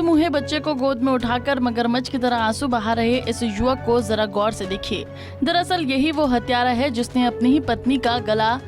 मुहे बच्चे को गोद में उठाकर मगरमच्छ की तरह आंसू बहा रहे इस युवक को जरा गौर से देखिए। दरअसल यही वो हत्यारा है जिसने अपनी ही पत्नी का गला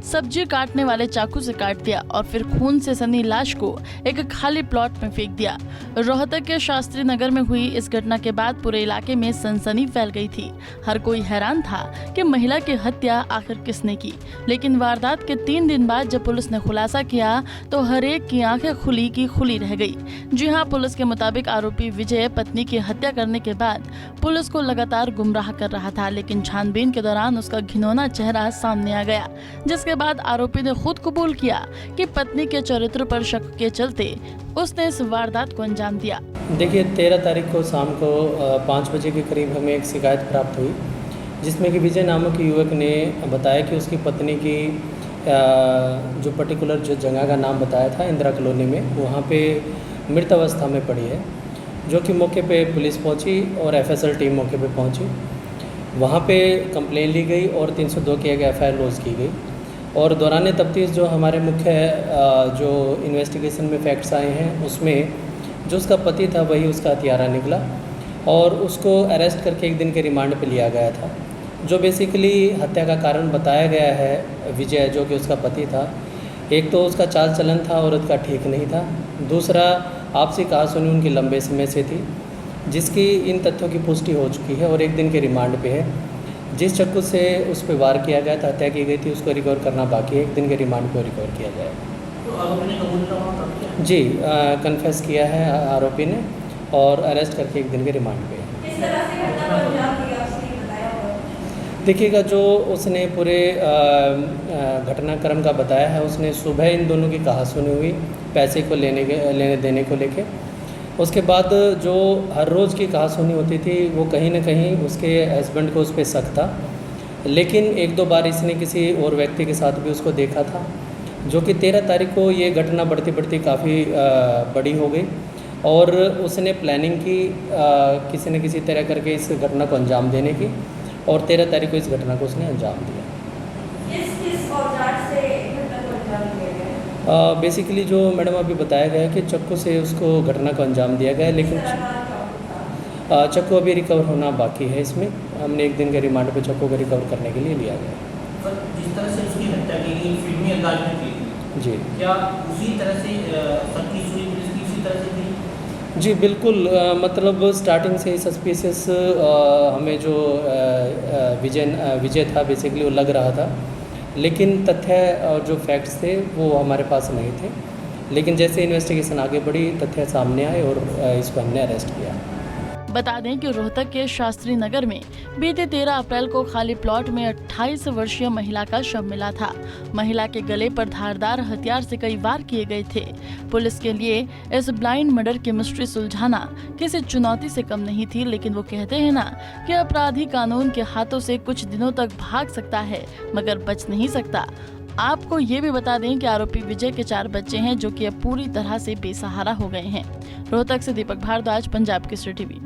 सब्जी काटने वाले चाकू से काट दिया और फिर खून से सनी लाश को एक खाली प्लॉट में फेंक दिया। रोहतक के शास्त्री नगर में हुई इस घटना के बाद पूरे इलाके में सनसनी फैल गई थी। हर कोई हैरान था कि महिला की हत्या आखिर किसने की। लेकिन वारदात के 3 दिन बाद जब पुलिस ने खुलासा किया तो हर एक की आंखें खुली की खुली रह गई। जी हाँ, पुलिस के मुताबिक आरोपी विजय पत्नी की हत्या करने के बाद पुलिस को लगातार गुमराह कर रहा था, लेकिन छानबीन के दौरान उसका घिनौना चेहरा सामने आ गया, जिसके बाद आरोपी ने खुद कबूल किया कि पत्नी के चरित्र पर शक के चलते उसने इस वारदात को अंजाम दिया। देखिए, 13 तारीख को शाम को 5 बजे के करीब हमें एक शिकायत प्राप्त हुई, जिसमें कि विजय नामक युवक ने बताया कि उसकी पत्नी की जो पर्टिकुलर जो जगह का नाम बताया था इंदिरा कॉलोनी में, वहाँ पे मृत अवस्था में पड़ी है। जो कि मौके पे पुलिस पहुँची और एफएसएल टीम मौके पे पहुँची। वहाँ पे कंप्लेन ली गई और 302 की एक एफआईआर लॉन्च की गई। और दौरान तफ्तीश जो हमारे मुख्य जो इन्वेस्टिगेशन में फैक्ट्स आए हैं, उसमें जो उसका पति था वही उसका हत्यारा निकला और उसको अरेस्ट करके 1 दिन के रिमांड पे लिया गया था। जो बेसिकली हत्या का कारण बताया गया है विजय, जो कि उसका पति था, एक तो उसका चाल चलन था औरत का ठीक नहीं था, दूसरा आपसी कहासुनी उनकी लंबे समय से थी, जिसकी इन तथ्यों की पुष्टि हो चुकी है और 1 दिन के रिमांड पे है। जिस चाकू से उस पर वार किया गया था, हत्या की गई थी, उसको रिकवर करना बाकी है। 1 दिन के रिमांड को रिकवर किया जाएगा। तो आरोपी ने कबूल किया? जी, कन्फेस किया है आरोपी ने और अरेस्ट करके 1 दिन के रिमांड पे है। किस तरह से घटना को अंजाम दिया आपने बताया होगा? देखिएगा, जो उसने पूरे घटनाक्रम का बताया है, उसने सुबह इन दोनों की कहासुनी हुई पैसे को लेने देने को लेके। उसके बाद जो हर रोज़ की कहासुनी होती थी, वो कहीं ना कहीं उसके हस्बैंड को उस पर शक था, लेकिन 1-2 बार इसने किसी और व्यक्ति के साथ भी उसको देखा था। जो कि 13 तारीख को ये घटना बढ़ती बढ़ती काफ़ी बड़ी हो गई और उसने प्लानिंग की किसी न किसी तरह करके इस घटना को अंजाम देने की और 13 तारीख को इस घटना को उसने अंजाम दिया। किस औजार से घटना को अंजाम दिया गया? बेसिकली जो मैडम अभी बताया गया कि चाकू से उसको घटना को अंजाम दिया गया, लेकिन चाकू अभी रिकवर होना बाकी है। इसमें हमने 1 दिन के रिमांड पे चाकू को रिकवर करने के लिए लिया गया। पर जिस तरह से उसकी हत्या की गई फिल्मी अंदाज में की गई, जी, क्या उसी तरह से सबकी सुई पुलिस की इसी तरह से थी? जी बिल्कुल, मतलब स्टार्टिंग से ही सस्पिशियस हमें जो विजय था बेसिकली वो लग रहा था, लेकिन तथ्य और जो फैक्ट्स थे वो हमारे पास नहीं थे। लेकिन जैसे इन्वेस्टिगेशन आगे बढ़ी, तथ्य सामने आए और इसको हमने अरेस्ट किया। बता दें कि रोहतक के शास्त्री नगर में बीते 13 अप्रैल को खाली प्लॉट में 28 वर्षीय महिला का शव मिला था। महिला के गले पर धारदार हथियार से कई वार किए गए थे। पुलिस के लिए इस ब्लाइंड मर्डर की मिस्ट्री सुलझाना किसी चुनौती से कम नहीं थी, लेकिन वो कहते हैं ना कि अपराधी कानून के हाथों से कुछ दिनों तक भाग सकता है मगर बच नहीं सकता। आपको ये भी बता दें कि आरोपी विजय के 4 बच्चे हैं जो कि अब पूरी तरह से बेसहारा हो गए हैं। रोहतक से दीपक भारद्वाज, पंजाब केसरी टीवी।